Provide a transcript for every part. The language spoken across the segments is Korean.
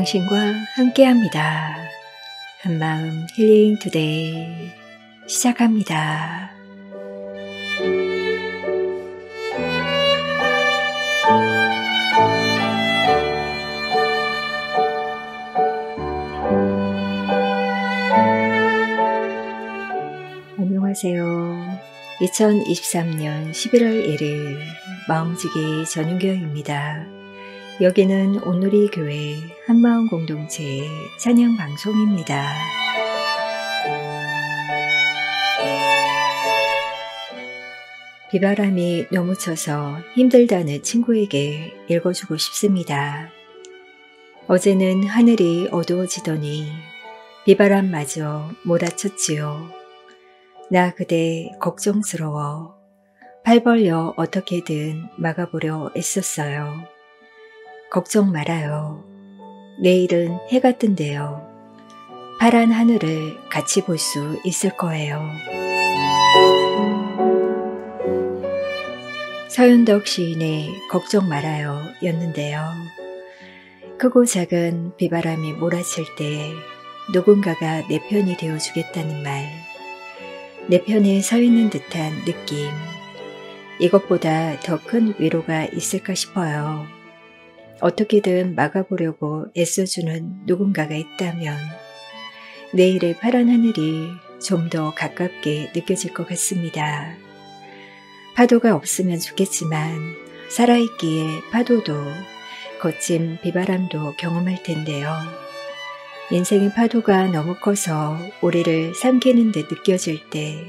당신과 함께합니다. 한마음 힐링 투데이 시작합니다. 안녕하세요. 2023년 11월 1일 마음지기 전윤교입니다. 여기는 온누리 교회 한마음 공동체의 찬양 방송입니다. 비바람이 너무 쳐서 힘들다는 친구에게 읽어주고 싶습니다. 어제는 하늘이 어두워지더니 비바람마저 몰아쳤지요. 나 그대 걱정스러워 팔 벌려 어떻게든 막아보려 애썼어요. 걱정 말아요. 내일은 해가 뜬대요. 파란 하늘을 같이 볼 수 있을 거예요. 서윤덕 시인의 걱정 말아요 였는데요. 크고 작은 비바람이 몰아칠 때 누군가가 내 편이 되어주겠다는 말, 내 편에 서 있는 듯한 느낌, 이것보다 더 큰 위로가 있을까 싶어요. 어떻게든 막아보려고 애써주는 누군가가 있다면 내일의 파란 하늘이 좀 더 가깝게 느껴질 것 같습니다. 파도가 없으면 좋겠지만 살아있기에 파도도 거친 비바람도 경험할 텐데요. 인생의 파도가 너무 커서 우리를 삼키는 듯 느껴질 때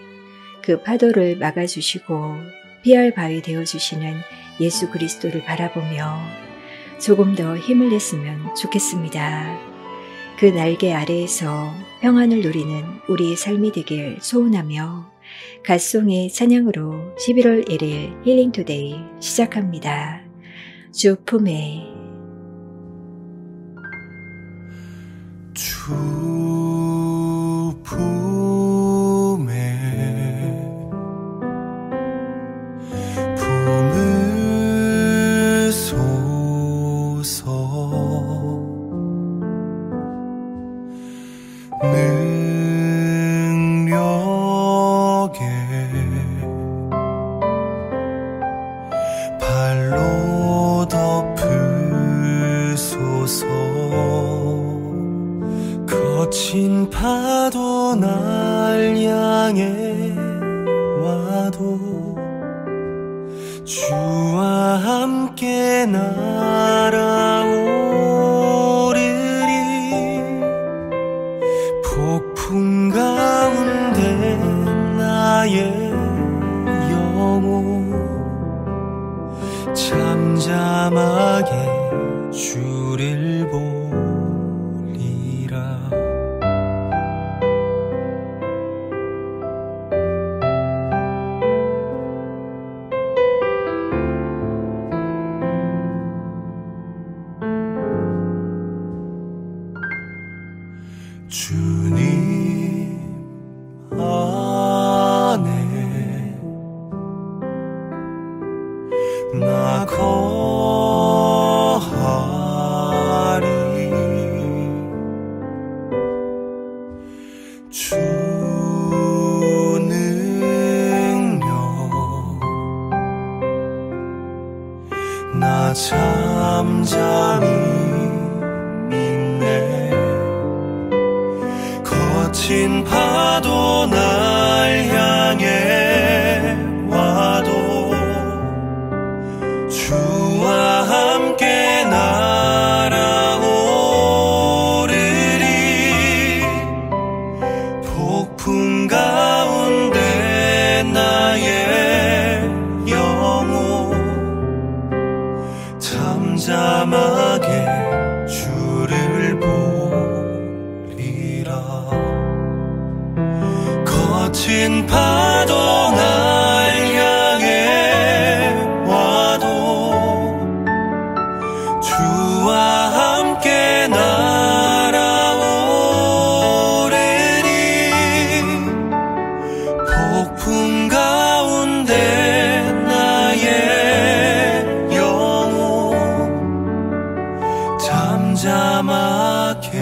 그 파도를 막아주시고 피할 바위 되어주시는 예수 그리스도를 바라보며 조금 더 힘을 냈으면 좋겠습니다. 그 날개 아래에서 평안을 누리는 우리의 삶이 되길 소원하며 갓송의 찬양으로 11월 1일 힐링투데이 시작합니다. 주 품에 주 품에 능력에 발로 덮으소서. 거친 파도 날 향해 와도 주와 함께 날아오르리. 폭풍 가운데 나의 영혼 잠잠하게 주를 보리라. 주님 안에 나 거하리. 주 능력 나 잠잠히 믿네. 거친 파도 날 향해 와도 주와 함께 날아오르리. 폭풍 가운데 나의 영혼 잠잠하게 주를 보리라. 거친 파도 날 향해 와도 주와 함께 날아오르리. 폭풍 가운데 나의 영혼 잠잠 자막에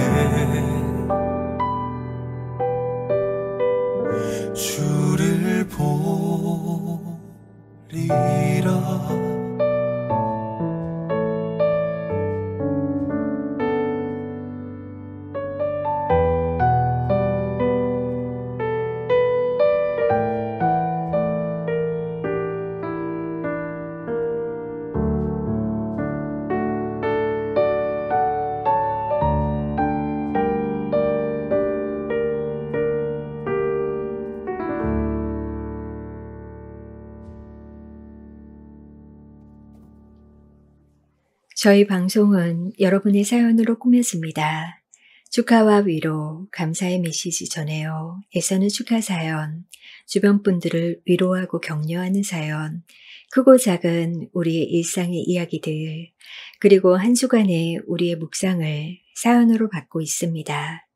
주를 보리라. 저희 방송은 여러분의 사연으로 꾸며집니다. 축하와 위로, 감사의 메시지 전해요. 애써는 축하 사연, 주변 분들을 위로하고 격려하는 사연, 크고 작은 우리의 일상의 이야기들, 그리고 한 주간의 우리의 묵상을 사연으로 받고 있습니다.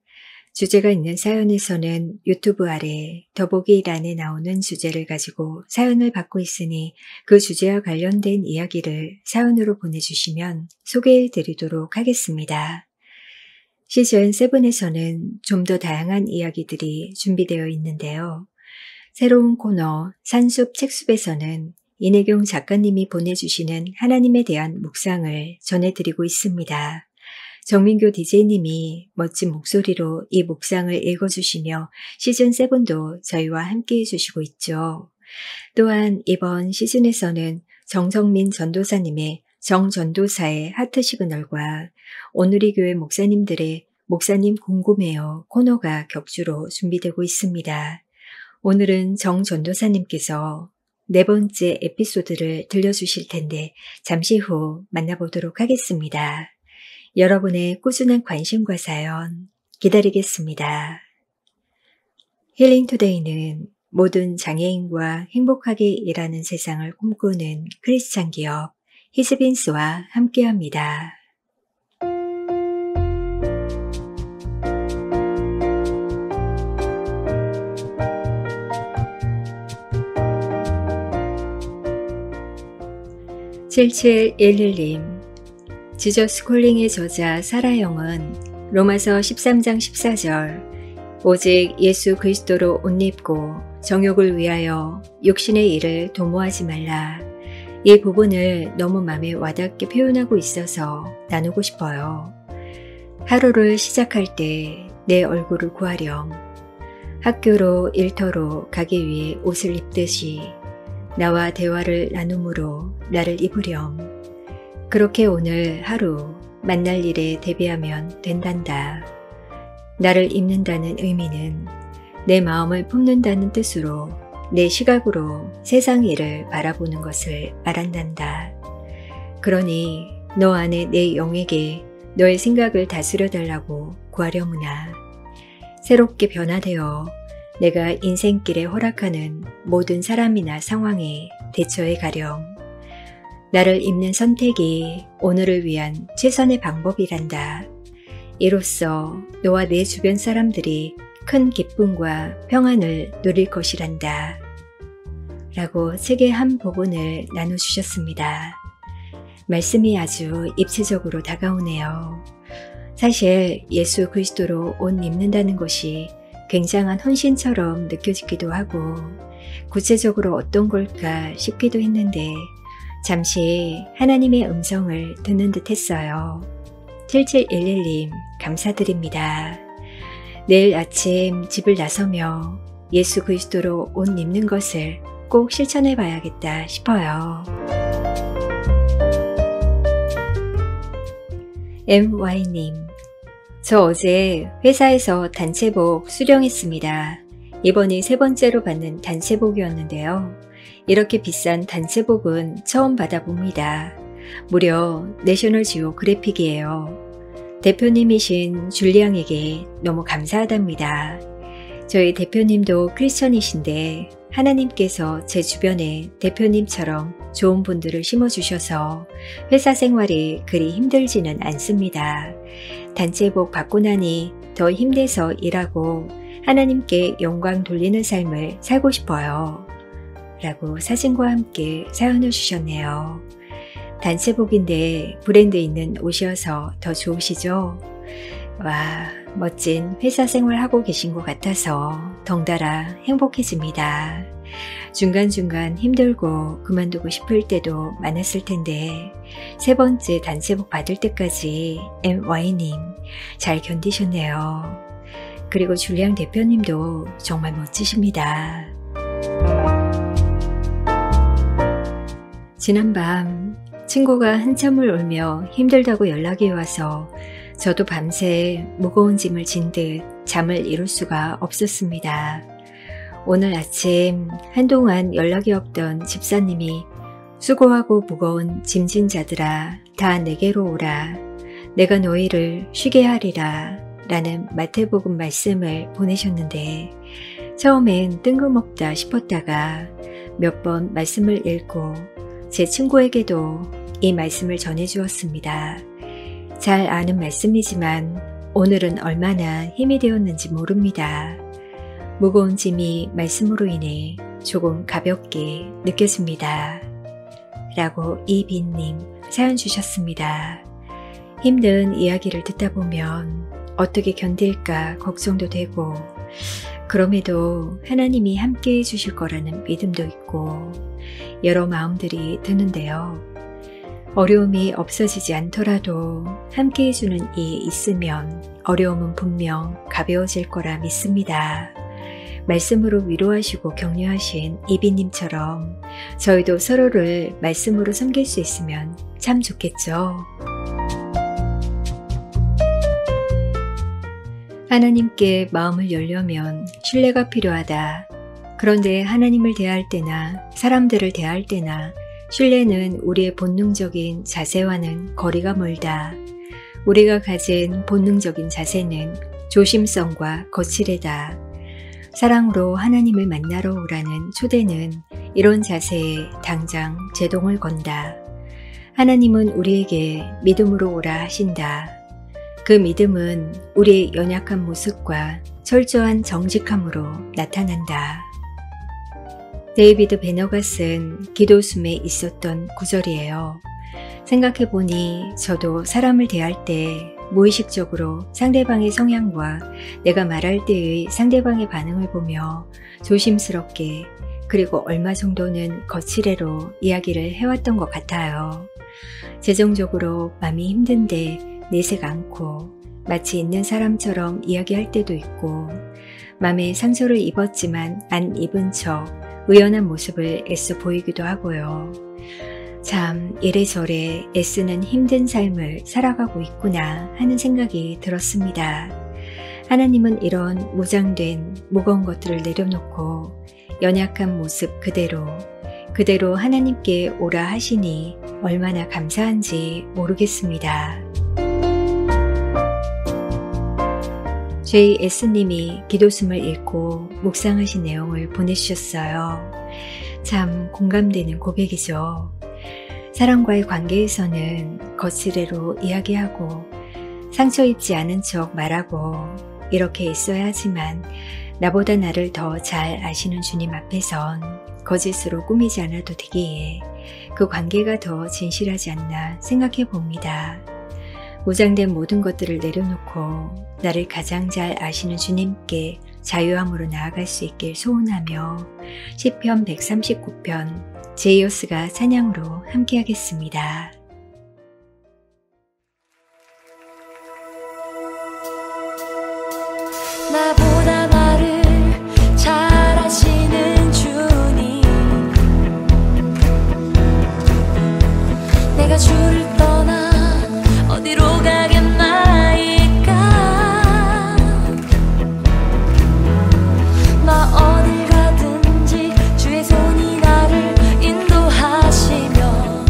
주제가 있는 사연에서는 유튜브 아래 더보기란에 나오는 주제를 가지고 사연을 받고 있으니 그 주제와 관련된 이야기를 사연으로 보내주시면 소개해 드리도록 하겠습니다. 시즌 7에서는 좀 더 다양한 이야기들이 준비되어 있는데요. 새로운 코너 산숲 책숲에서는 이내경 작가님이 보내주시는 하나님에 대한 묵상을 전해드리고 있습니다. 정민교 DJ님이 멋진 목소리로 이 묵상을 읽어주시며 시즌 7도 저희와 함께 해주시고 있죠. 또한 이번 시즌에서는 정성민 전도사님의 정전도사의 하트 시그널과 오누리 교회 목사님들의 목사님 궁금해요 코너가 격주로 준비되고 있습니다. 오늘은 정전도사님께서 4번째 에피소드를 들려주실 텐데 잠시 후 만나보도록 하겠습니다. 여러분의 꾸준한 관심과 사연 기다리겠습니다. 힐링투데이는 모든 장애인과 행복하게 일하는 세상을 꿈꾸는 크리스찬 기업 히즈빈스와 함께합니다. (7711님) 지저스 콜링의 저자 사라 영은 로마서 13장 14절 오직 예수 그리스도로 옷 입고 정욕을 위하여 육신의 일을 도모하지 말라. 이 부분을 너무 마음에 와닿게 표현하고 있어서 나누고 싶어요. 하루를 시작할 때 내 얼굴을 구하렴. 학교로 일터로 가기 위해 옷을 입듯이 나와 대화를 나눔으로 나를 입으렴. 그렇게 오늘 하루 만날 일에 대비하면 된단다. 나를 입는다는 의미는 내 마음을 품는다는 뜻으로 내 시각으로 세상 일을 바라보는 것을 말한단다. 그러니 너 안에 내 영에게 너의 생각을 다스려 달라고 구하려무나. 새롭게 변화되어 내가 인생길에 허락하는 모든 사람이나 상황에 대처해 가렴. 나를 입는 선택이 오늘을 위한 최선의 방법이란다. 이로써 너와 내 주변 사람들이 큰 기쁨과 평안을 누릴 것이란다. 라고 책의 한 부분을 나눠주셨습니다. 말씀이 아주 입체적으로 다가오네요. 사실 예수 그리스도로 옷 입는다는 것이 굉장한 헌신처럼 느껴지기도 하고 구체적으로 어떤 걸까 싶기도 했는데 잠시 하나님의 음성을 듣는 듯 했어요. 7711님 감사드립니다. 내일 아침 집을 나서며 예수 그리스도로 옷 입는 것을 꼭 실천해 봐야겠다 싶어요. MY님, 저 어제 회사에서 단체복 수령했습니다. 이번이 3번째로 받는 단체복이었는데요. 이렇게 비싼 단체복은 처음 받아봅니다. 무려 내셔널 지오그래픽이에요. 대표님이신 줄리앙에게 너무 감사하답니다. 저희 대표님도 크리스천이신데 하나님께서 제 주변에 대표님처럼 좋은 분들을 심어주셔서 회사 생활이 그리 힘들지는 않습니다. 단체복 받고 나니 더 힘내서 일하고 하나님께 영광 돌리는 삶을 살고 싶어요. 라고 사진과 함께 사연을 주셨네요. 단체복인데 브랜드 있는 옷이어서 더 좋으시죠? 와, 멋진 회사 생활하고 계신 것 같아서 덩달아 행복해집니다. 중간중간 힘들고 그만두고 싶을 때도 많았을 텐데 세 번째 단체복 받을 때까지 MY님 잘 견디셨네요. 그리고 줄리앙 대표님도 정말 멋지십니다. 지난밤 친구가 한참을 울며 힘들다고 연락이 와서 저도 밤새 무거운 짐을 진 듯 잠을 이룰 수가 없었습니다. 오늘 아침 한동안 연락이 없던 집사님이 수고하고 무거운 짐진 자들아 다 내게로 오라 내가 너희를 쉬게 하리라 라는 마태복음 말씀을 보내셨는데 처음엔 뜬금없다 싶었다가 몇 번 말씀을 읽고 제 친구에게도 이 말씀을 전해주었습니다. 잘 아는 말씀이지만 오늘은 얼마나 힘이 되었는지 모릅니다. 무거운 짐이 말씀으로 인해 조금 가볍게 느껴집니다. 라고 이빈님 사연 주셨습니다. 힘든 이야기를 듣다 보면 어떻게 견딜까 걱정도 되고 그럼에도 하나님이 함께 해주실 거라는 믿음도 있고 여러 마음들이 드는데요. 어려움이 없어지지 않더라도 함께 해주는 이 있으면 어려움은 분명 가벼워질 거라 믿습니다. 말씀으로 위로하시고 격려하신 이비님처럼 저희도 서로를 말씀으로 섬길 수 있으면 참 좋겠죠. 하나님께 마음을 열려면 신뢰가 필요하다. 그런데 하나님을 대할 때나 사람들을 대할 때나 신뢰는 우리의 본능적인 자세와는 거리가 멀다. 우리가 가진 본능적인 자세는 조심성과 거칠애다. 사랑으로 하나님을 만나러 오라는 초대는 이런 자세에 당장 제동을 건다. 하나님은 우리에게 믿음으로 오라 하신다. 그 믿음은 우리의 연약한 모습과 철저한 정직함으로 나타난다. 데이비드 베너가 쓴 기도숨에 있었던 구절이에요. 생각해보니 저도 사람을 대할 때 무의식적으로 상대방의 성향과 내가 말할 때의 상대방의 반응을 보며 조심스럽게 그리고 얼마 정도는 거칠애로 이야기를 해왔던 것 같아요. 재정적으로 마음이 힘든데 내색 않고 마치 있는 사람처럼 이야기할 때도 있고 마음에 상처를 입었지만 안 입은 척 의연한 모습을 애써 보이기도 하고요. 참 이래저래 애쓰는 힘든 삶을 살아가고 있구나 하는 생각이 들었습니다. 하나님은 이런 무장된 무거운 것들을 내려놓고 연약한 모습 그대로 하나님께 오라 하시니 얼마나 감사한지 모르겠습니다. JS님이 기도숨을 읽고 묵상하신 내용을 보내주셨어요. 참 공감되는 고백이죠. 사람과의 관계에서는 거칠애로 이야기하고 상처 입지 않은 척 말하고 이렇게 있어야 하지만 나보다 나를 더 잘 아시는 주님 앞에선 거짓으로 꾸미지 않아도 되기에 그 관계가 더 진실하지 않나 생각해 봅니다. 무장된 모든 것들을 내려놓고 나를 가장 잘 아시는 주님께 자유함으로 나아갈 수 있길 소원하며 시편 139편 제이어스가 찬양으로 함께하겠습니다. 나보다 나를 잘 아시는 주님 내가 주를 떠나 어디로 가겠나이까 나 어딜 가든지 주의 손이 나를 인도하시며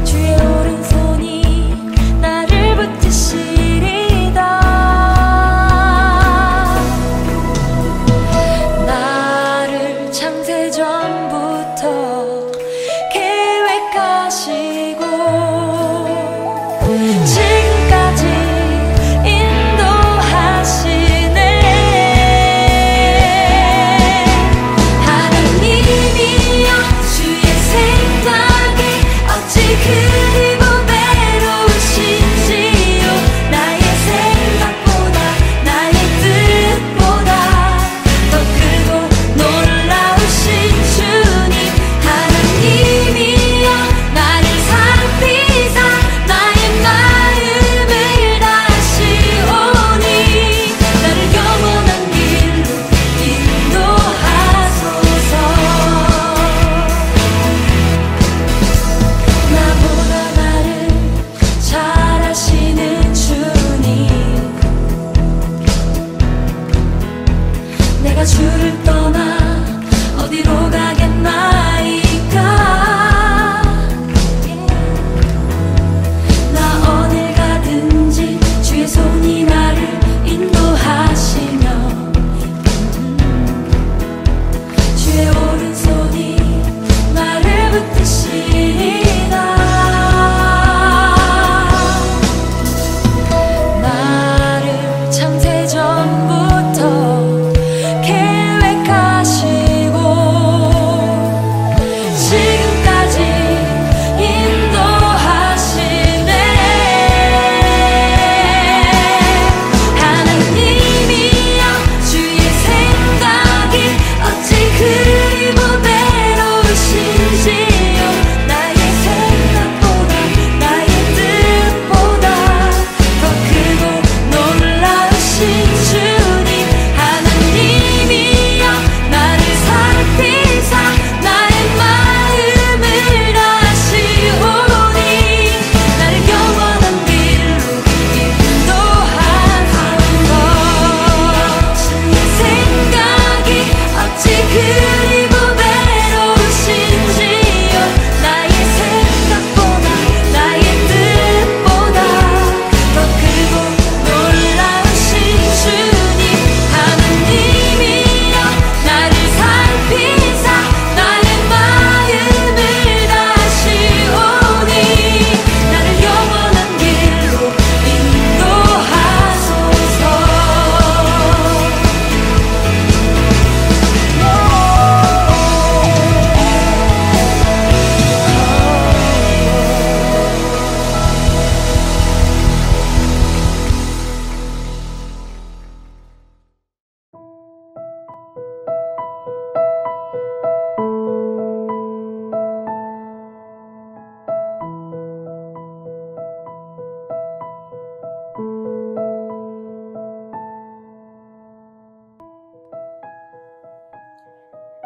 주의 오른손이 나를 붙드시리다 나를 창세전부터 계획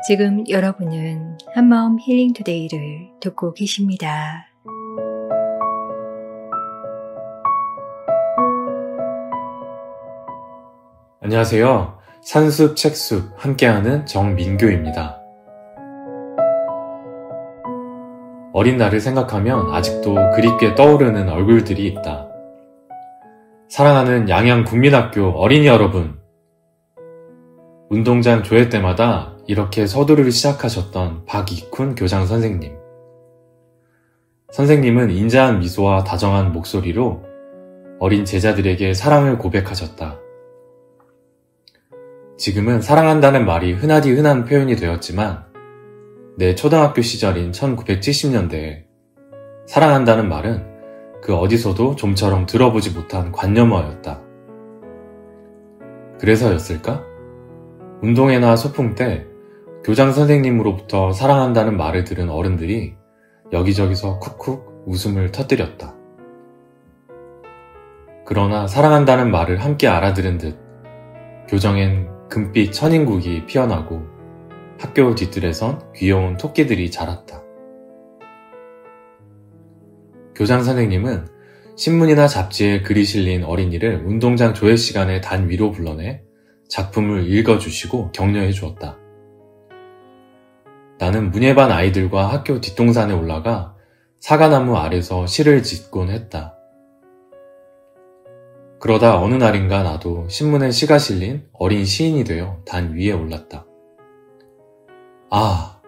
지금 여러분은 한마음 힐링 투데이를 듣고 계십니다. 안녕하세요. 산숲 책숲 함께하는 정민교입니다. 어린 날을 생각하면 아직도 그립게 떠오르는 얼굴들이 있다. 사랑하는 양양국민학교 어린이 여러분, 운동장 조회 때마다 이렇게 서두를 시작하셨던 박익훈 교장 선생님. 선생님은 인자한 미소와 다정한 목소리로 어린 제자들에게 사랑을 고백하셨다. 지금은 사랑한다는 말이 흔하디 흔한 표현이 되었지만 내 초등학교 시절인 1970년대에 사랑한다는 말은 그 어디서도 좀처럼 들어보지 못한 관념어였다. 그래서였을까? 운동회나 소풍 때 교장 선생님으로부터 사랑한다는 말을 들은 어른들이 여기저기서 쿡쿡 웃음을 터뜨렸다. 그러나 사랑한다는 말을 함께 알아들은 듯 교정엔 금빛 천인국이 피어나고 학교 뒤뜰에선 귀여운 토끼들이 자랐다. 교장 선생님은 신문이나 잡지에 글이 실린 어린이를 운동장 조회 시간에 단 위로 불러내 작품을 읽어주시고 격려해 주었다. 나는 문예반 아이들과 학교 뒷동산에 올라가 사과나무 아래서 시를 짓곤 했다. 그러다 어느 날인가 나도 신문에 시가 실린 어린 시인이 되어 단 위에 올랐다. 아,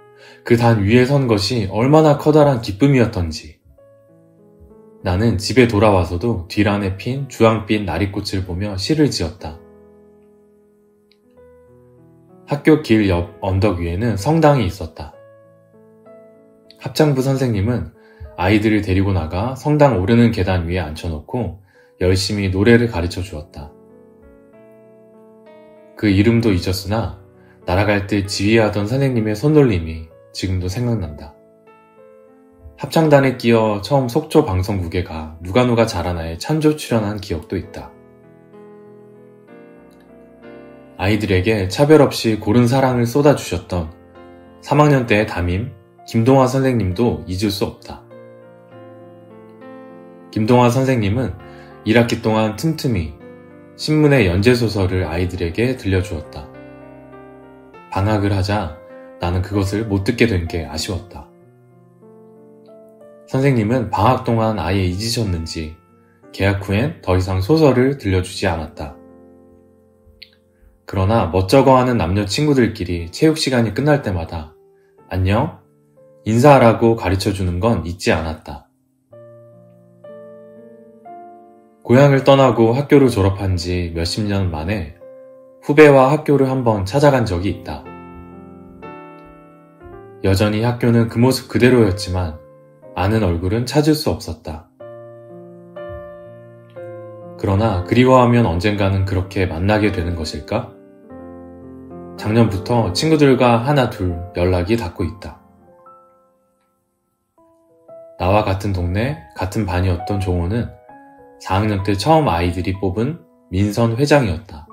그 단 위에 선 것이 얼마나 커다란 기쁨이었던지. 나는 집에 돌아와서도 뒷란에 핀 주황빛 나리꽃을 보며 시를 지었다. 학교 길 옆 언덕 위에는 성당이 있었다. 합창부 선생님은 아이들을 데리고 나가 성당 오르는 계단 위에 앉혀놓고 열심히 노래를 가르쳐 주었다. 그 이름도 잊었으나 날아갈 때 지휘하던 선생님의 손놀림이 지금도 생각난다. 합창단에 끼어 처음 속초 방송국에 가 누가 잘하나에 찬조 출연한 기억도 있다. 아이들에게 차별 없이 고른 사랑을 쏟아주셨던 3학년 때의 담임 김동화 선생님도 잊을 수 없다. 김동화 선생님은 1학기 동안 틈틈이 신문의 연재소설을 아이들에게 들려주었다. 방학을 하자 나는 그것을 못 듣게 된 게 아쉬웠다. 선생님은 방학 동안 아예 잊으셨는지 개학 후엔 더 이상 소설을 들려주지 않았다. 그러나 멋쩍어하는 남녀 친구들끼리 체육 시간이 끝날 때마다 안녕, 인사하라고 가르쳐주는 건 잊지 않았다. 고향을 떠나고 학교를 졸업한 지 몇십 년 만에 후배와 학교를 한번 찾아간 적이 있다. 여전히 학교는 그 모습 그대로였지만 아는 얼굴은 찾을 수 없었다. 그러나 그리워하면 언젠가는 그렇게 만나게 되는 것일까? 작년부터 친구들과 하나 둘 연락이 닿고 있다. 나와 같은 동네, 같은 반이었던 종호는 4학년 때 처음 아이들이 뽑은 민선 회장이었다.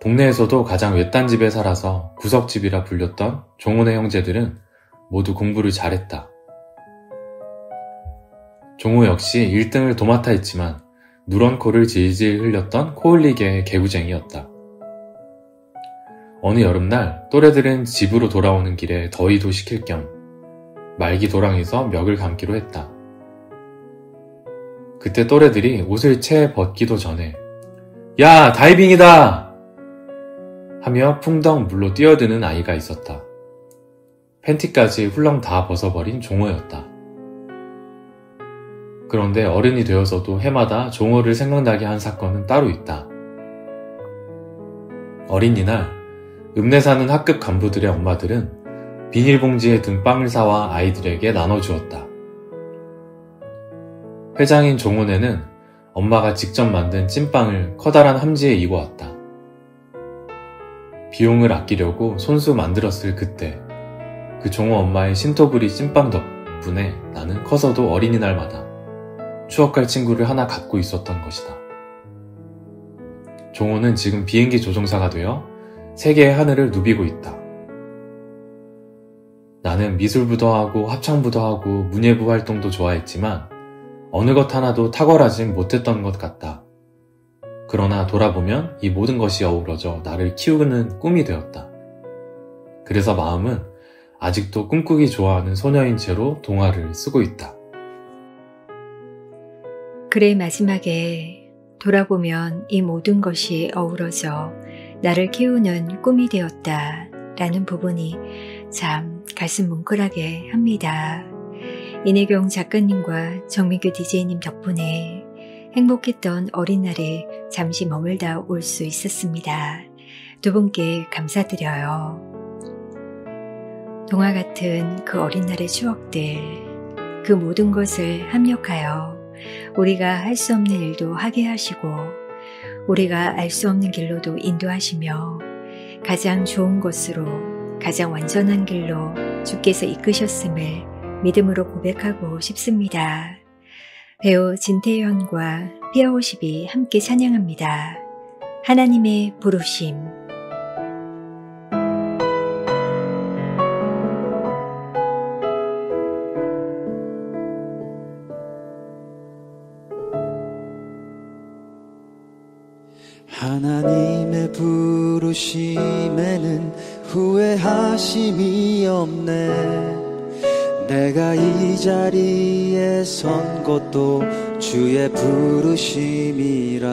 동네에서도 가장 외딴 집에 살아서 구석집이라 불렸던 종훈의 형제들은 모두 공부를 잘했다. 종호 역시 1등을 도맡아 했지만 누런 코를 질질 흘렸던 코 흘리개의 개구쟁이였다. 어느 여름날 또래들은 집으로 돌아오는 길에 더위도 식힐 겸 말기 도랑에서 멱을 감기로 했다. 그때 또래들이 옷을 채 벗기도 전에 야, 다이빙이다! 하며 풍덩 물로 뛰어드는 아이가 있었다. 팬티까지 훌렁 다 벗어버린 종호였다. 그런데 어른이 되어서도 해마다 종호를 생각나게 한 사건은 따로 있다. 어린이날 읍내 사는 학급 간부들의 엄마들은 비닐봉지에 든 빵을 사와 아이들에게 나눠주었다. 회장인 종훈에는 엄마가 직접 만든 찐빵을 커다란 함지에 이고 왔다. 비용을 아끼려고 손수 만들었을 그때 그 종호 엄마의 신토부리 찐빵 덕분에 나는 커서도 어린이날마다 추억할 친구를 하나 갖고 있었던 것이다. 종호는 지금 비행기 조종사가 되어 세계의 하늘을 누비고 있다. 나는 미술부도 하고 합창부도 하고 문예부 활동도 좋아했지만 어느 것 하나도 탁월하진 못했던 것 같다. 그러나 돌아보면 이 모든 것이 어우러져 나를 키우는 꿈이 되었다. 그래서 마음은 아직도 꿈꾸기 좋아하는 소녀인 채로 동화를 쓰고 있다. 글의 마지막에 돌아보면 이 모든 것이 어우러져 나를 키우는 꿈이 되었다 라는 부분이 참 가슴 뭉클하게 합니다. 이내경 작가님과 정민규 DJ님 덕분에 행복했던 어린날에 잠시 머물다 올 수 있었습니다. 두 분께 감사드려요. 동화 같은 그 어린날의 추억들, 그 모든 것을 합력하여 우리가 할 수 없는 일도 하게 하시고 우리가 알 수 없는 길로도 인도하시며 가장 좋은 것으로 가장 완전한 길로 주께서 이끄셨음을 믿음으로 고백하고 싶습니다. 배우 진태현과 피아오십이 함께 찬양합니다. 하나님의 부르심. 하나님의 부르심에는 후회하심이 없네. 내가 이 자리에 선 것도 주의 부르심이라.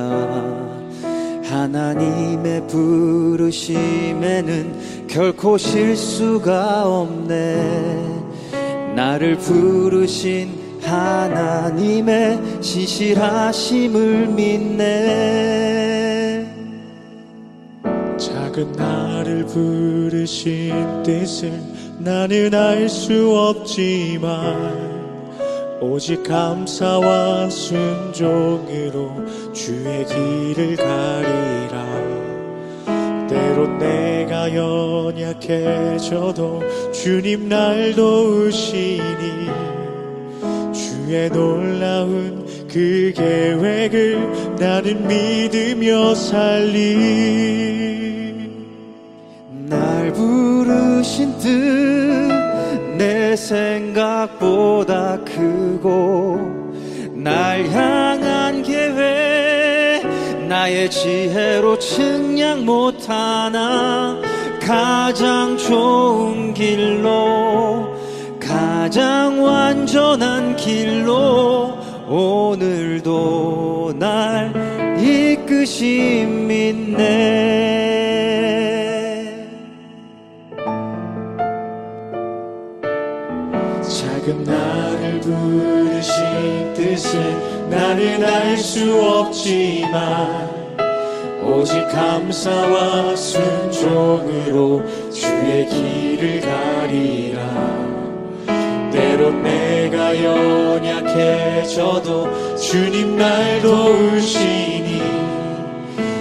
하나님의 부르심에는 결코 실수가 없네. 나를 부르신 하나님의 신실하심을 믿네. 작은 나를 부르신 뜻을 나는 알 수 없지만 오직 감사와 순종으로 주의 길을 가리라. 때론 내가 연약해져도 주님 날 도우시니 주의 놀라운 그 계획을 나는 믿으며 살리. 날 부르신 뜻 내 생각보다 크고 날 향한 계획 나의 지혜로 측량 못하나 가장 좋은 길로 가장 완전한 길로 오늘도 날 이끄심 믿네. 작은 나를 부르신 뜻을 나는 알 수 없지만 오직 감사와 순종으로 주의 길을 가리라. 때론 내가 연약해져도 주님 날 도우시니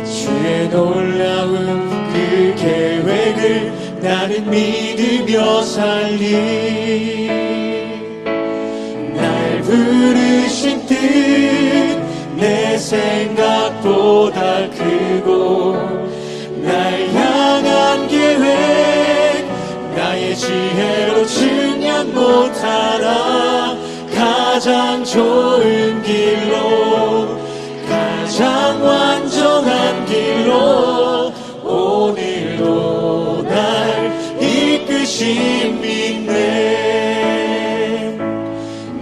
주의 놀라운 그 계획을 나는 믿으며 살리. 날 부르신 뜻 내 생각보다 크고 날 향한 계획 나의 지혜로 측량 못하나 가장 좋은 길로 가장 완전한 길로 오늘도 날 이끄심 믿네.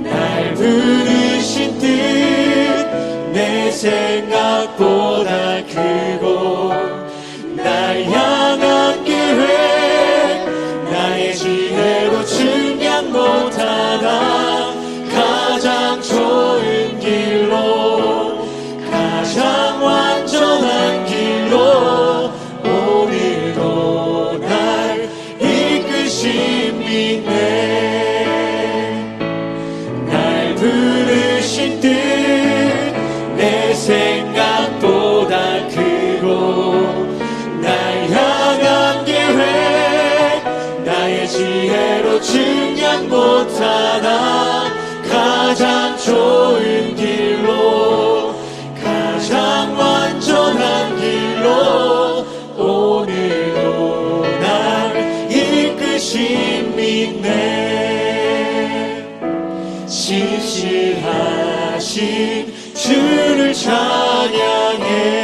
날 부르신 뜻 내 생각보다 크고 날 향한 계획 나의 지혜로 측량 못하나 가장 좋은 길로 가장 완전한 길로 오늘도 날 이끄심 믿네. 날 부르신 뜻 내 생각보다 되신 주를 찬양해.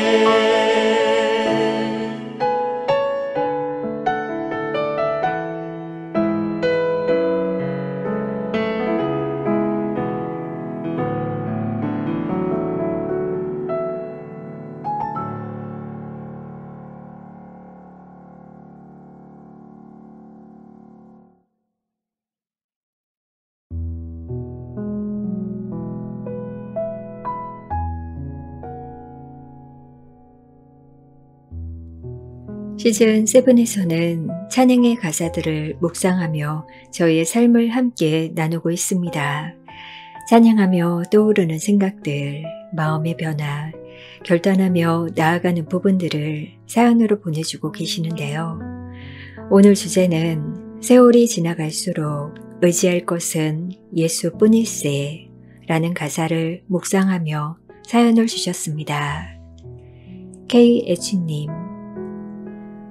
시즌 7에서는 찬양의 가사들을 묵상하며 저희의 삶을 함께 나누고 있습니다. 찬양하며 떠오르는 생각들, 마음의 변화, 결단하며 나아가는 부분들을 사연으로 보내주고 계시는데요. 오늘 주제는 세월이 지나갈수록 의지할 것은 예수뿐일세 라는 가사를 묵상하며 사연을 주셨습니다. KH님,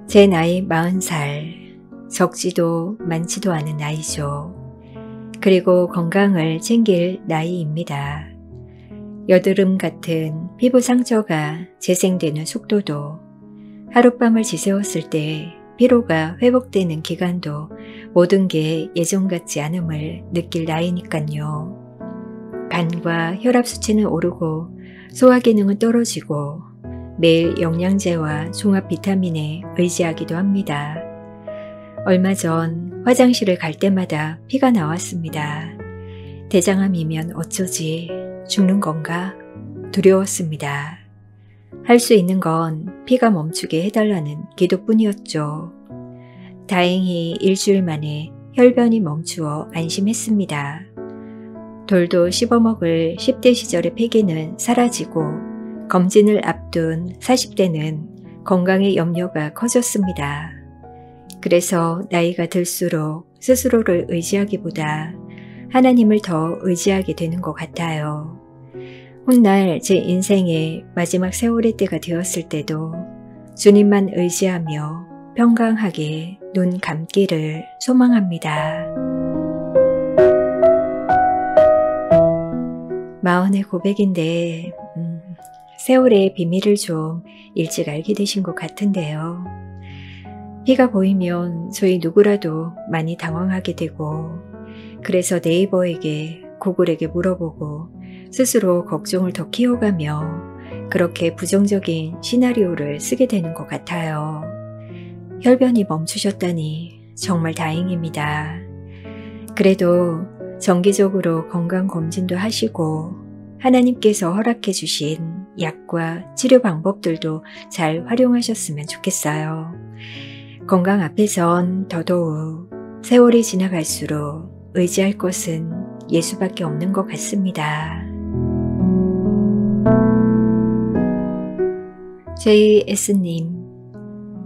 제 나이 40살, 적지도 많지도 않은 나이죠. 그리고 건강을 챙길 나이입니다. 여드름 같은 피부 상처가 재생되는 속도도, 하룻밤을 지새웠을 때 피로가 회복되는 기간도 모든 게 예전 같지 않음을 느낄 나이니깐요. 간과 혈압 수치는 오르고 소화 기능은 떨어지고 매일 영양제와 종합 비타민에 의지하기도 합니다. 얼마 전 화장실을 갈 때마다 피가 나왔습니다. 대장암이면 어쩌지? 죽는 건가? 두려웠습니다. 할 수 있는 건 피가 멈추게 해달라는 기도뿐이었죠. 다행히 일주일 만에 혈변이 멈추어 안심했습니다. 돌도 씹어먹을 10대 시절의 패기는 사라지고 검진을 앞둔 40대는 건강의 염려가 커졌습니다. 그래서 나이가 들수록 스스로를 의지하기보다 하나님을 더 의지하게 되는 것 같아요. 훗날 제 인생의 마지막 세월의 때가 되었을 때도 주님만 의지하며 평강하게 눈 감기를 소망합니다. 마흔의 고백인데 세월의 비밀을 좀 일찍 알게 되신 것 같은데요. 피가 보이면 저희 누구라도 많이 당황하게 되고, 그래서 네이버에게 구글에게 물어보고 스스로 걱정을 더 키워가며 그렇게 부정적인 시나리오를 쓰게 되는 것 같아요. 혈변이 멈추셨다니 정말 다행입니다. 그래도 정기적으로 건강검진도 하시고 하나님께서 허락해 주신 약과 치료 방법들도 잘 활용하셨으면 좋겠어요. 건강 앞에선 더더욱 세월이 지나갈수록 의지할 것은 예수밖에 없는 것 같습니다. JS님,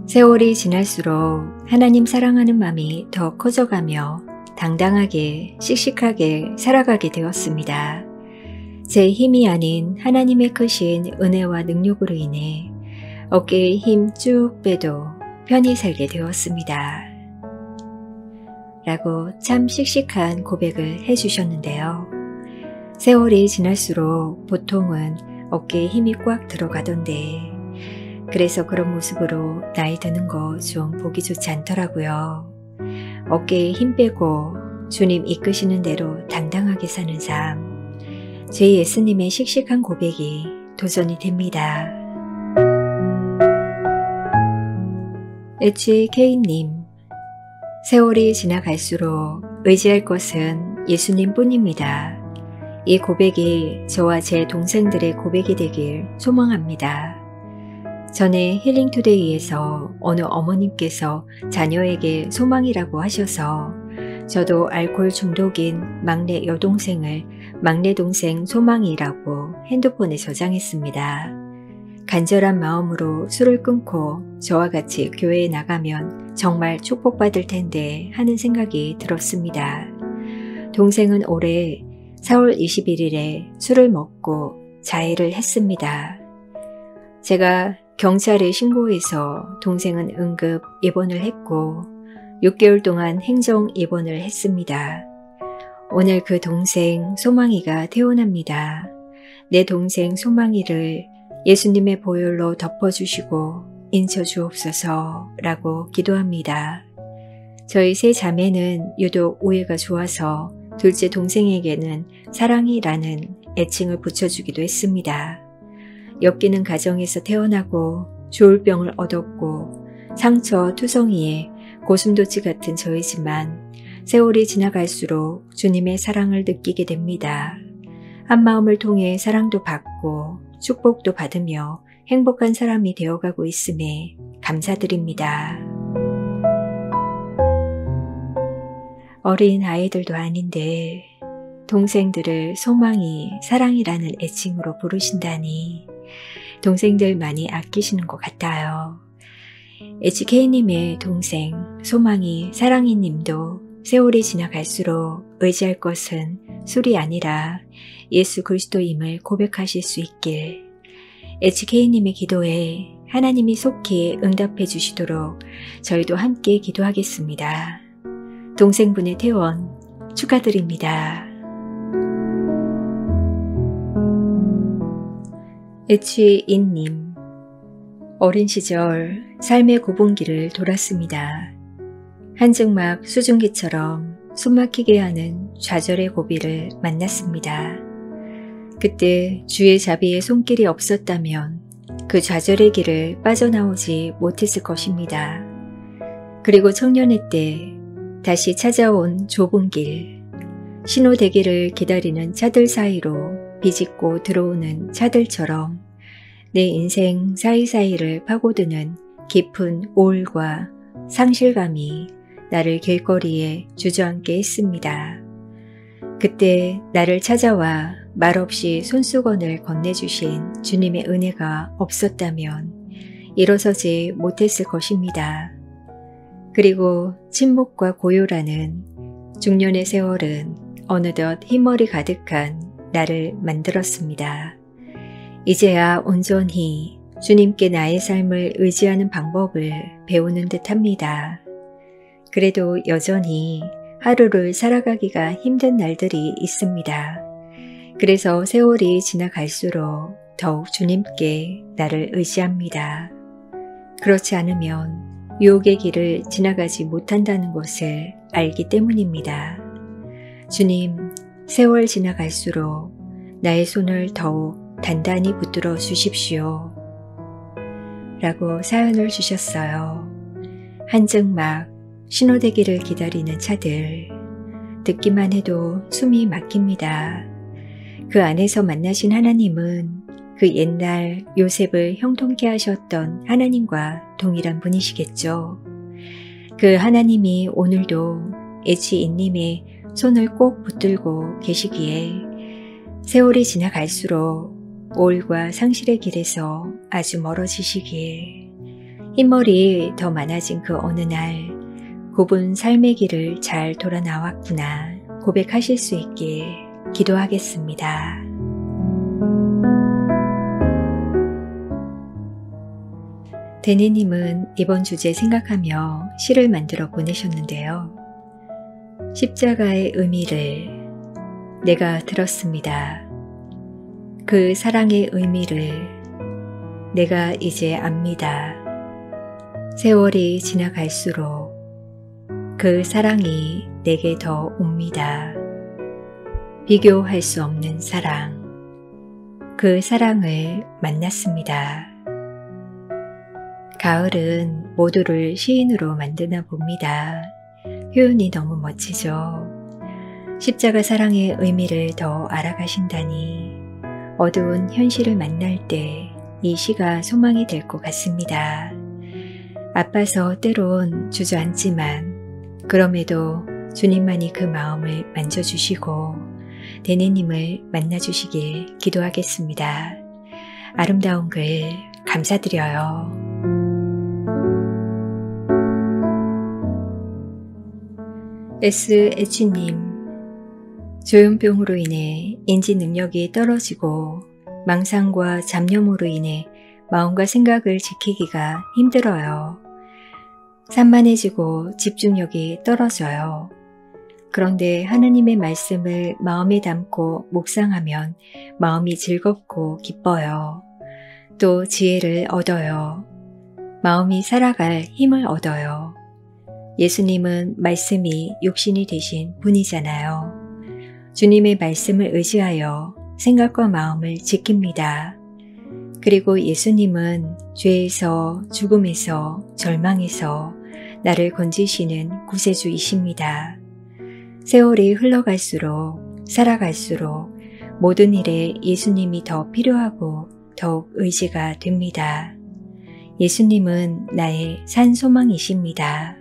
세월이 지날수록 하나님 사랑하는 마음이 더 커져가며 당당하게 씩씩하게 살아가게 되었습니다. 제 힘이 아닌 하나님의 크신 은혜와 능력으로 인해 어깨에 힘 쭉 빼도 편히 살게 되었습니다. 라고 참 씩씩한 고백을 해주셨는데요. 세월이 지날수록 보통은 어깨에 힘이 꽉 들어가던데, 그래서 그런 모습으로 나이 드는 거 좀 보기 좋지 않더라고요. 어깨에 힘 빼고 주님 이끄시는 대로 당당하게 사는 삶, JS님의 씩씩한 고백이 도전이 됩니다. HK님, 세월이 지나갈수록 의지할 것은 예수님 뿐입니다. 이 고백이 저와 제 동생들의 고백이 되길 소망합니다. 전에 힐링투데이에서 어느 어머님께서 자녀에게 소망이라고 하셔서 저도 알코올 중독인 막내 여동생을 막내 동생 소망이라고 핸드폰에 저장했습니다. 간절한 마음으로 술을 끊고 저와 같이 교회에 나가면 정말 축복받을 텐데 하는 생각이 들었습니다. 동생은 올해 4월 21일에 술을 먹고 자해를 했습니다. 제가 경찰에 신고해서 동생은 응급 입원을 했고 6개월 동안 행정 입원을 했습니다. 오늘 그 동생 소망이가 퇴원합니다. 내 동생 소망이를 예수님의 보혈로 덮어주시고 인쳐주옵소서 라고 기도합니다. 저희 세 자매는 유독 우애가 좋아서 둘째 동생에게는 사랑이라는 애칭을 붙여주기도 했습니다. 엮이는 가정에서 태어나고 조울병을 얻었고 상처 투성이에 고슴도치 같은 저이지만 세월이 지나갈수록 주님의 사랑을 느끼게 됩니다. 한마음을 통해 사랑도 받고 축복도 받으며 행복한 사람이 되어가고 있음에 감사드립니다. 어린 아이들도 아닌데 동생들을 소망이 사랑이라는 애칭으로 부르신다니 동생들 많이 아끼시는 것 같아요. HK님의 동생 소망이 사랑이님도 세월이 지나갈수록 의지할 것은 술이 아니라 예수 그리스도임을 고백하실 수 있길 HK님의 기도에 하나님이 속히 응답해 주시도록 저희도 함께 기도하겠습니다. 동생분의 퇴원 축하드립니다. HE님, 어린 시절 삶의 고분기를 돌았습니다. 한증막 수증기처럼 숨막히게 하는 좌절의 고비를 만났습니다. 그때 주의 자비에 손길이 없었다면 그 좌절의 길을 빠져나오지 못했을 것입니다. 그리고 청년의 때 다시 찾아온 좁은 길, 신호대기를 기다리는 차들 사이로 비집고 들어오는 차들처럼 내 인생 사이사이를 파고드는 깊은 우울과 상실감이 나를 길거리에 주저앉게 했습니다. 그때 나를 찾아와 말없이 손수건을 건네주신 주님의 은혜가 없었다면 일어서지 못했을 것입니다. 그리고 침묵과 고요라는 중년의 세월은 어느덧 흰머리 가득한 나를 만들었습니다. 이제야 온전히 주님께 나의 삶을 의지하는 방법을 배우는 듯합니다. 그래도 여전히 하루를 살아가기가 힘든 날들이 있습니다. 그래서 세월이 지나갈수록 더욱 주님께 나를 의지합니다. 그렇지 않으면 유혹의 길을 지나가지 못한다는 것을 알기 때문입니다. 주님, 세월 지나갈수록 나의 손을 더욱 단단히 붙들어 주십시오. 라고 사연을 주셨어요. 한증막 신호대기를 기다리는 차들, 듣기만 해도 숨이 막힙니다. 그 안에서 만나신 하나님은 그 옛날 요셉을 형통케 하셨던 하나님과 동일한 분이시겠죠. 그 하나님이 오늘도 HE님의 손을 꼭 붙들고 계시기에 세월이 지나갈수록 우울과 상실의 길에서 아주 멀어지시기에 흰머리 더 많아진 그 어느 날 굽은 삶의 길을 잘 돌아 나왔구나 고백하실 수 있길 기도하겠습니다. 데니님은 이번 주제 생각하며 시를 만들어 보내셨는데요. 십자가의 의미를 내가 들었습니다. 그 사랑의 의미를 내가 이제 압니다. 세월이 지나갈수록 그 사랑이 내게 더 옵니다. 비교할 수 없는 사랑, 그 사랑을 만났습니다. 가을은 모두를 시인으로 만드나 봅니다. 표현이 너무 멋지죠. 십자가 사랑의 의미를 더 알아가신다니 어두운 현실을 만날 때 이 시가 소망이 될 것 같습니다. 아파서 때론 주저앉지만 그럼에도 주님만이 그 마음을 만져주시고 데니님을 만나주시길 기도하겠습니다. 아름다운 글 감사드려요. SH님, 조현병으로 인해 인지 능력이 떨어지고 망상과 잡념으로 인해 마음과 생각을 지키기가 힘들어요. 산만해지고 집중력이 떨어져요. 그런데 하나님의 말씀을 마음에 담고 묵상하면 마음이 즐겁고 기뻐요. 또 지혜를 얻어요. 마음이 살아갈 힘을 얻어요. 예수님은 말씀이 육신이 되신 분이잖아요. 주님의 말씀을 의지하여 생각과 마음을 지킵니다. 그리고 예수님은 죄에서, 죽음에서, 절망에서 나를 건지시는 구세주이십니다. 세월이 흘러갈수록, 살아갈수록 모든 일에 예수님이 더 필요하고 더욱 의지가 됩니다. 예수님은 나의 산 소망이십니다.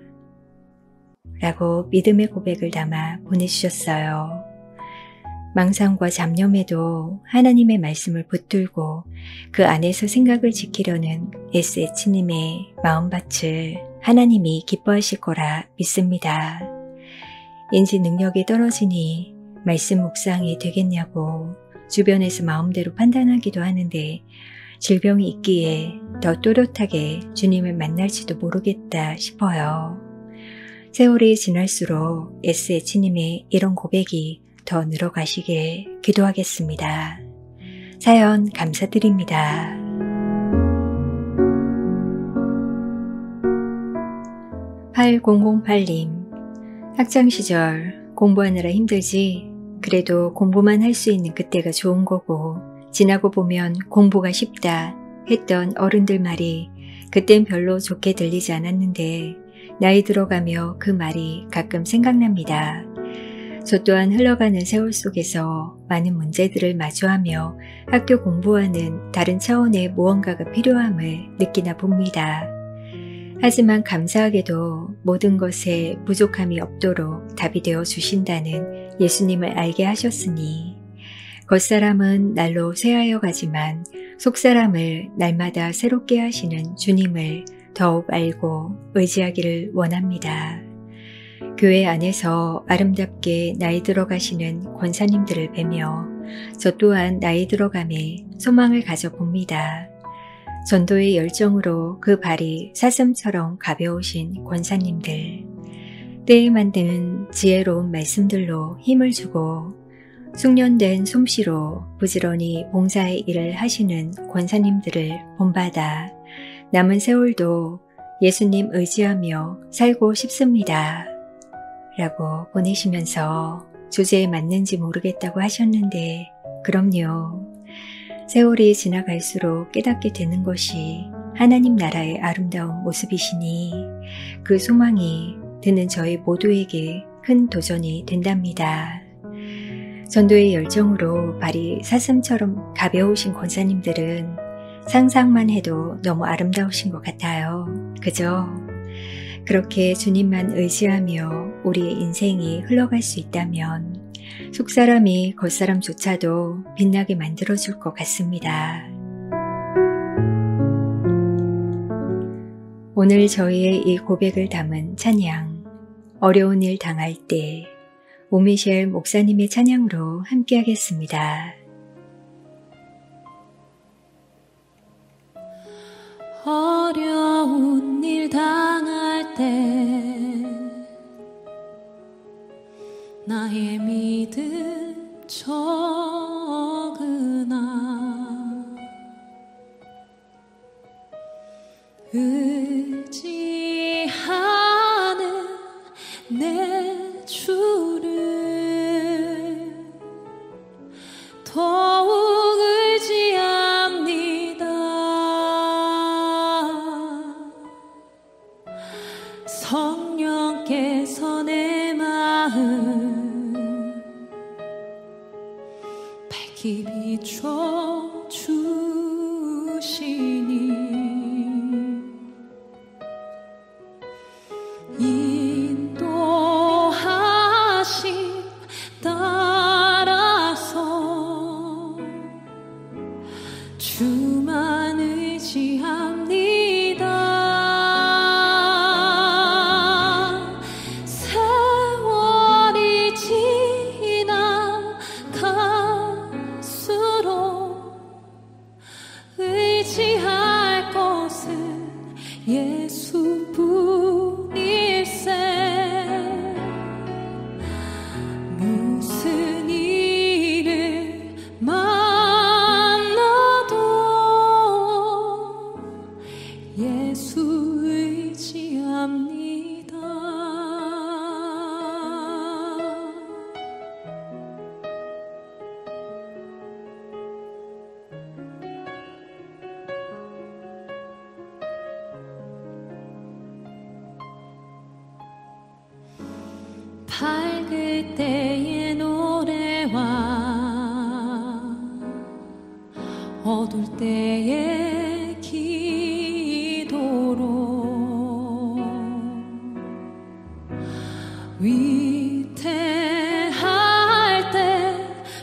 라고 믿음의 고백을 담아 보내주셨어요. 망상과 잡념에도 하나님의 말씀을 붙들고 그 안에서 생각을 지키려는 SH님의 마음밭을 하나님이 기뻐하실 거라 믿습니다. 인지 능력이 떨어지니 말씀 묵상이 되겠냐고 주변에서 마음대로 판단하기도 하는데 질병이 있기에 더 또렷하게 주님을 만날지도 모르겠다 싶어요. 세월이 지날수록 SH님의 이런 고백이 더 늘어가시길 기도하겠습니다. 사연 감사드립니다. (8008님) 학창시절 공부하느라 힘들지 그래도 공부만 할 수 있는 그때가 좋은 거고 지나고 보면 공부가 쉽다 했던 어른들 말이 그땐 별로 좋게 들리지 않았는데 나이 들어가며 그 말이 가끔 생각납니다. 저 또한 흘러가는 세월 속에서 많은 문제들을 마주하며 학교 공부와는 다른 차원의 무언가가 필요함을 느끼나 봅니다. 하지만 감사하게도 모든 것에 부족함이 없도록 답이 되어 주신다는 예수님을 알게 하셨으니 겉사람은 날로 쇠하여 가지만 속사람을 날마다 새롭게 하시는 주님을 더욱 알고 의지하기를 원합니다. 교회 안에서 아름답게 나이 들어가시는 권사님들을 뵈며 저 또한 나이 들어감에 소망을 가져봅니다. 전도의 열정으로 그 발이 사슴처럼 가벼우신 권사님들, 때에 맞는 지혜로운 말씀들로 힘을 주고 숙련된 솜씨로 부지런히 봉사의 일을 하시는 권사님들을 본받아 남은 세월도 예수님 의지하며 살고 싶습니다. 라고 보내시면서 주제에 맞는지 모르겠다고 하셨는데 그럼요. 세월이 지나갈수록 깨닫게 되는 것이 하나님 나라의 아름다운 모습이시니 그 소망이 드는 저희 모두에게 큰 도전이 된답니다. 전도의 열정으로 발이 사슴처럼 가벼우신 권사님들은 상상만 해도 너무 아름다우신 것 같아요. 그죠? 그렇게 주님만 의지하며 우리의 인생이 흘러갈 수 있다면 속사람이 겉사람조차도 빛나게 만들어줄 것 같습니다. 오늘 저희의 이 고백을 담은 찬양, 어려운 일 당할 때 오미셸 목사님의 찬양으로 함께하겠습니다. 어려운 일 당할 때 나의 믿음 적으나 의지하는 내 주를 더욱 의지합니다. 성령께서 내 마음 밝히 비춰 주시니 인도하심 따라서 주만 의지합니다. 세월이 지나갈수록 의지할 것은 예수뿐일세. 밝을 때의 노래와 어둘 때의 기도로 위태할 때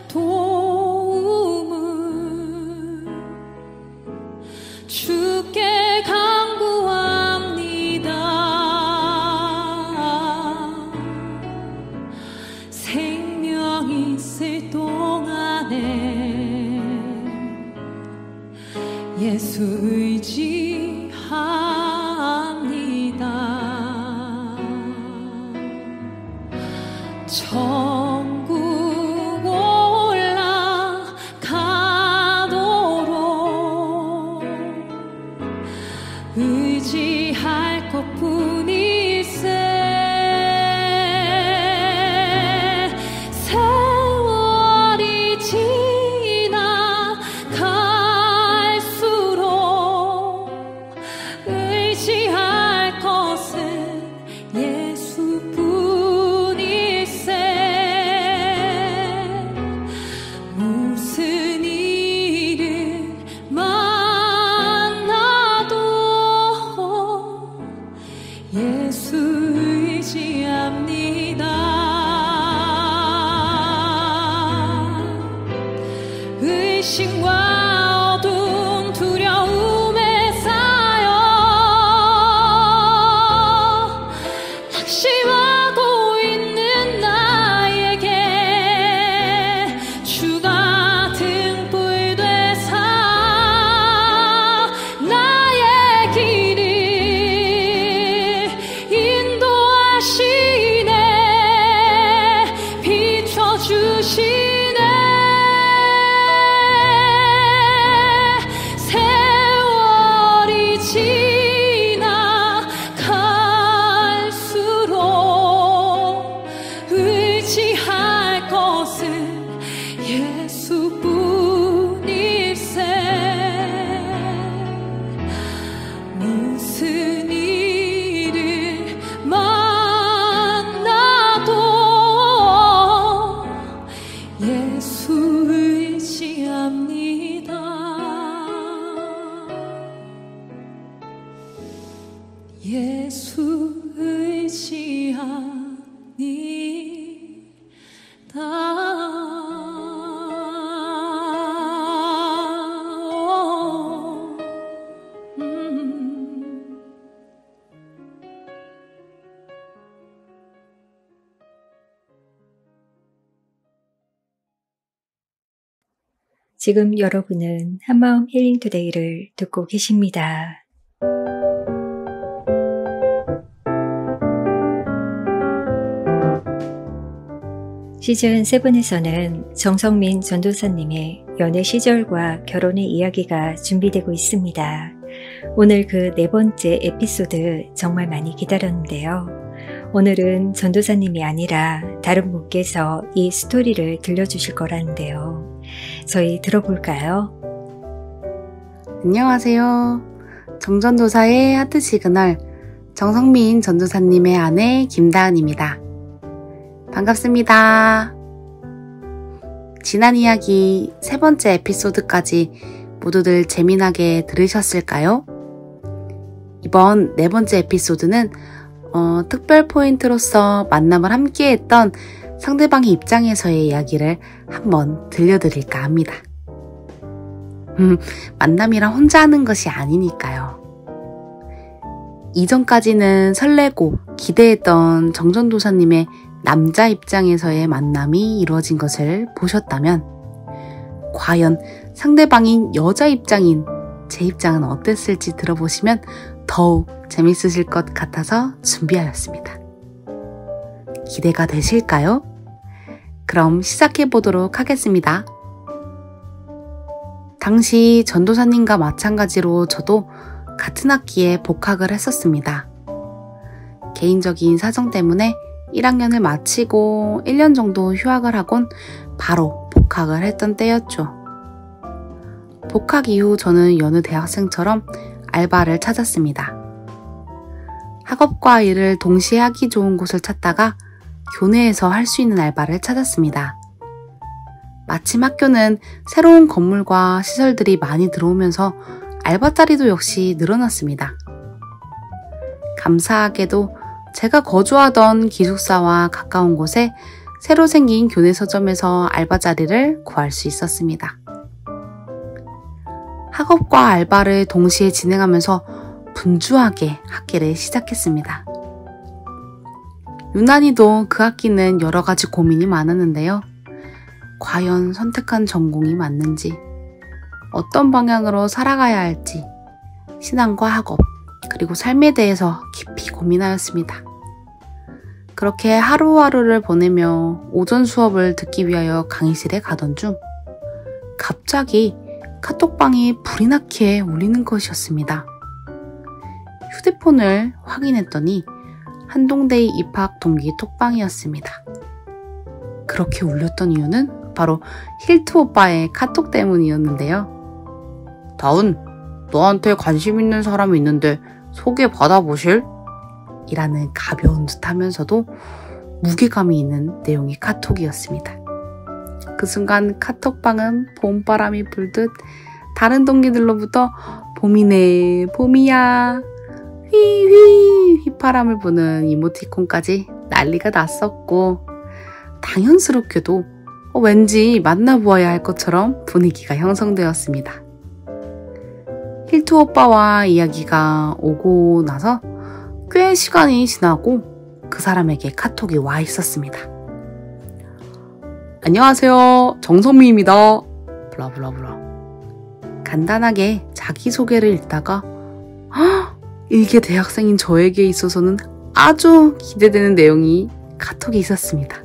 도움을 주께 간구합니다. 생명 있을 동안에 예수 의지합니다. 천국 올라가도록 의지할 것뿐일세. 세월이 지나갈수록 의지할 것은 예수뿐일세. 무슨 일을 만나도 예수 의지합니다. 의심과 어둠 두려움에 쌓여 낙심하고 있는 나에게 주가 등불 되사 나의 길을 인도하시네. 비춰주시네. 세월이 지나갈수록 의지할 것은 예수뿐일세. 무슨 일을 만나도 예수 의지합니다. 예수 의지합니다. 지금 여러분은 한마음 힐링 투데이를 듣고 계십니다. 시즌 7에서는 정성민 전도사님의 연애 시절과 결혼의 이야기가 준비되고 있습니다. 오늘 그 네 번째 에피소드 정말 많이 기다렸는데요. 오늘은 전도사님이 아니라 다른 분께서 이 스토리를 들려주실 거라는데요. 저희 들어볼까요? 안녕하세요. 정전도사의 하트 시그널 정성민 전도사님의 아내 김다은입니다. 반갑습니다. 지난 이야기 세 번째 에피소드까지 모두들 재미나게 들으셨을까요? 이번 네 번째 에피소드는 특별 포인트로서 만남을 함께했던 상대방의 입장에서의 이야기를 한번 들려드릴까 합니다. 만남이란 혼자 하는 것이 아니니까요. 이전까지는 설레고 기대했던 정전도사님의 남자 입장에서의 만남이 이루어진 것을 보셨다면 과연 상대방인 여자 입장인 제 입장은 어땠을지 들어보시면 더욱 재밌으실 것 같아서 준비하였습니다. 기대가 되실까요? 그럼 시작해보도록 하겠습니다. 당시 전도사님과 마찬가지로 저도 같은 학기에 복학을 했었습니다. 개인적인 사정 때문에 1학년을 마치고 1년 정도 휴학을 하곤 바로 복학을 했던 때였죠. 복학 이후 저는 여느 대학생처럼 알바를 찾았습니다. 학업과 일을 동시에 하기 좋은 곳을 찾다가 교내에서 할 수 있는 알바를 찾았습니다. 마침 학교는 새로운 건물과 시설들이 많이 들어오면서 알바 자리도 역시 늘어났습니다. 감사하게도 제가 거주하던 기숙사와 가까운 곳에 새로 생긴 교내 서점에서 알바 자리를 구할 수 있었습니다. 학업과 알바를 동시에 진행하면서 분주하게 학기를 시작했습니다. 유난히도 그 학기는 여러 가지 고민이 많았는데요. 과연 선택한 전공이 맞는지, 어떤 방향으로 살아가야 할지, 신앙과 학업, 그리고 삶에 대해서 깊이 고민하였습니다. 그렇게 하루하루를 보내며 오전 수업을 듣기 위하여 강의실에 가던 중 갑자기 카톡방이 불이 나게 울리는 것이었습니다. 휴대폰을 확인했더니 한동대의 입학 동기 톡방이었습니다. 그렇게 울렸던 이유는 바로 힐트 오빠의 카톡 때문이었는데요. 다운, 너한테 관심 있는 사람이 있는데 소개 받아보실? 이라는 가벼운 듯 하면서도 무게감이 있는 내용의 카톡이었습니다. 그 순간 카톡방은 봄바람이 불듯 다른 동기들로부터 봄이네, 봄이야, 휘휘 휘파람을 부는 이모티콘까지 난리가 났었고, 당연스럽게도 왠지 만나보아야 할 것처럼 분위기가 형성되었습니다. 힐트 오빠와 이야기가 오고 나서 꽤 시간이 지나고 그 사람에게 카톡이 와 있었습니다. 안녕하세요, 정선미입니다. 블라블라블라. 간단하게 자기소개를 읽다가 일개 대학생인 저에게 있어서는 아주 기대되는 내용이 카톡에 있었습니다.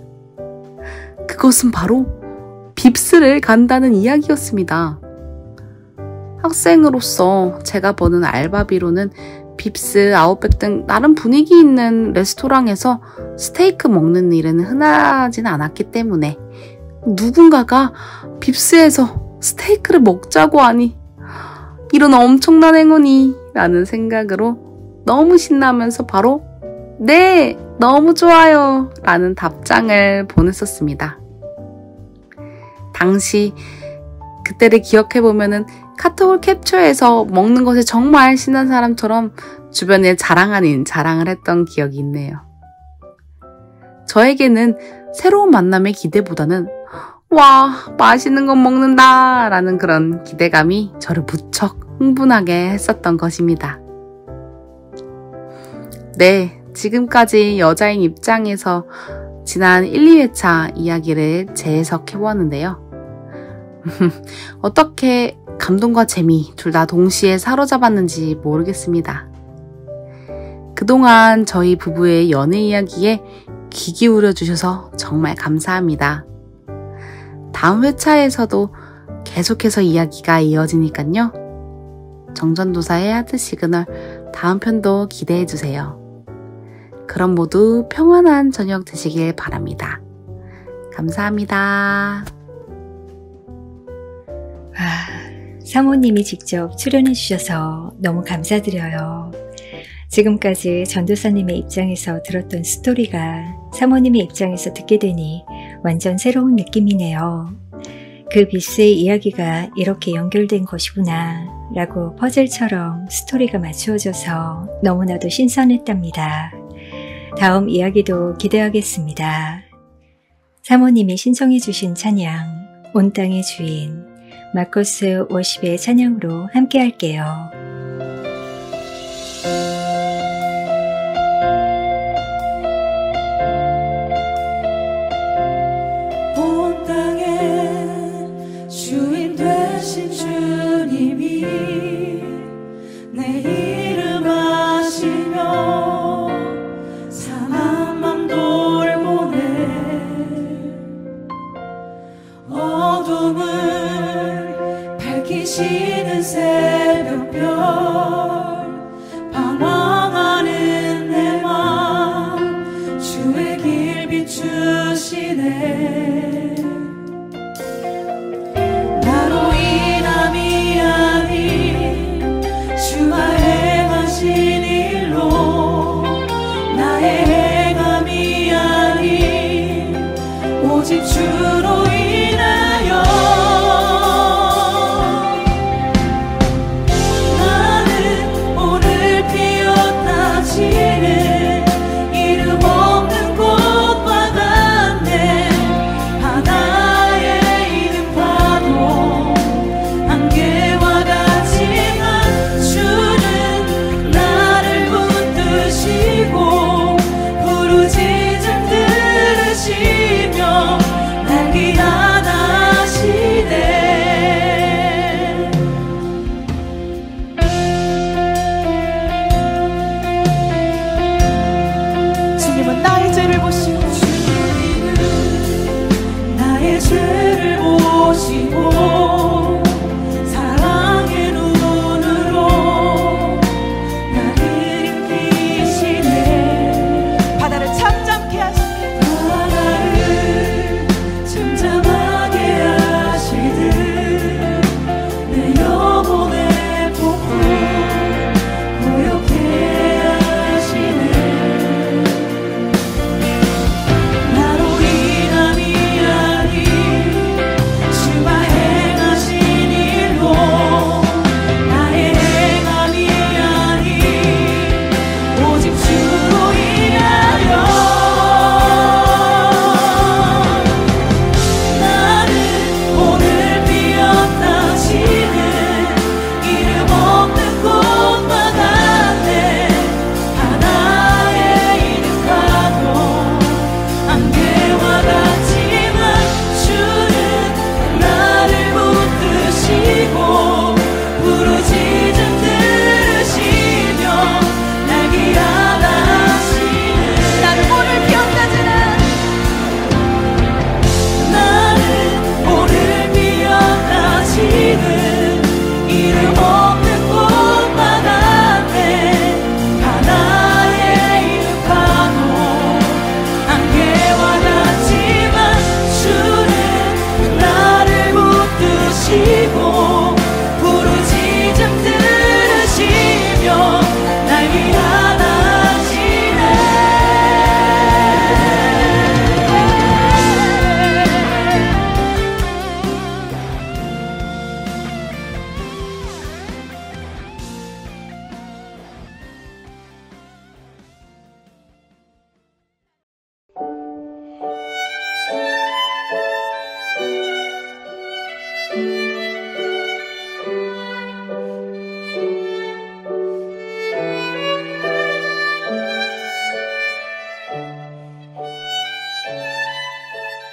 그것은 바로 빕스를 간다는 이야기였습니다. 학생으로서 제가 버는 알바비로는 빕스, 아웃백 등 나름 분위기 있는 레스토랑에서 스테이크 먹는 일은 흔하진 않았기 때문에 누군가가 빕스에서 스테이크를 먹자고 하니 이런 엄청난 행운이 라는 생각으로 너무 신나면서 바로 네, 너무 좋아요 라는 답장을 보냈었습니다. 당시 그때를 기억해보면은 카톡을 캡처해서 먹는 것에 정말 신난 사람처럼 주변에 자랑 아닌 자랑을 했던 기억이 있네요. 저에게는 새로운 만남의 기대보다는 와, 맛있는 거 먹는다 라는 그런 기대감이 저를 무척 흥분하게 했었던 것입니다. 네, 지금까지 여자인 입장에서 지난 1, 2회차 이야기를 재해석해보았는데요. 어떻게 감동과 재미 둘 다 동시에 사로잡았는지 모르겠습니다. 그동안 저희 부부의 연애 이야기에 귀 기울여 주셔서 정말 감사합니다. 다음 회차에서도 계속해서 이야기가 이어지니깐요. 정전도사의 하트 시그널 다음 편도 기대해주세요. 그럼 모두 평안한 저녁 되시길 바랍니다. 감사합니다. 사모님이 직접 출연해 주셔서 너무 감사드려요. 지금까지 전도사님의 입장에서 들었던 스토리가 사모님의 입장에서 듣게 되니 완전 새로운 느낌이네요. 그 빕스의 이야기가 이렇게 연결된 것이구나 라고 퍼즐처럼 스토리가 맞추어져서 너무나도 신선했답니다. 다음 이야기도 기대하겠습니다. 사모님이 신청해 주신 찬양 온 땅의 주인 마커스 워십의 찬양으로 함께 할게요. 온 땅의 주인 되신 주님이 내 이름 아시며 상한 맘 돌보네. 어둠을 밝히시는 새벽별 방황하는 내 맘 주의 길 비추시네. 나로 인함이 아닌 주가 행하신 일로 나의 행함이 아닌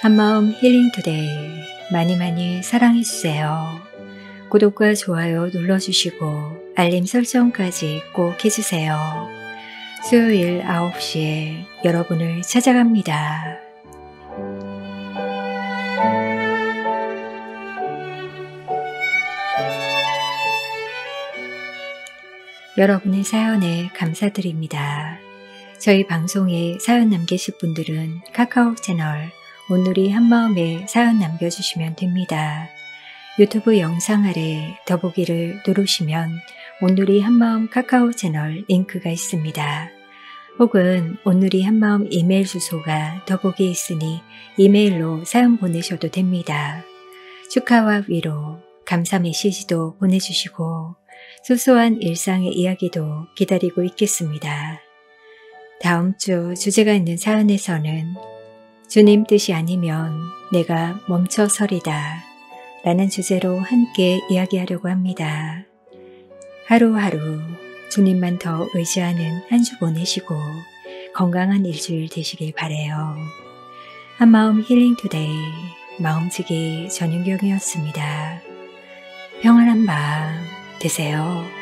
한마음 힐링투데이 많이 많이 사랑해주세요. 구독과 좋아요 눌러주시고 알림 설정까지 꼭 해주세요. 수요일 9시에 여러분을 찾아갑니다. 여러분의 사연에 감사드립니다. 저희 방송에 사연 남기실 분들은 카카오 채널 온누리 한마음에 사연 남겨주시면 됩니다. 유튜브 영상 아래 더보기를 누르시면 온누리 한마음 카카오 채널 링크가 있습니다. 혹은 온누리 한마음 이메일 주소가 더보기에 있으니 이메일로 사연 보내셔도 됩니다. 축하와 위로, 감사 메시지도 보내주시고 소소한 일상의 이야기도 기다리고 있겠습니다. 다음 주 주제가 있는 사연에서는 주님 뜻이 아니면 내가 멈춰서리다 라는 주제로 함께 이야기하려고 합니다. 하루하루 주님만 더 의지하는 한 주 보내시고 건강한 일주일 되시길 바라요. 한마음 힐링투데이 마음지기 전윤경이었습니다. 평안한 밤 되세요.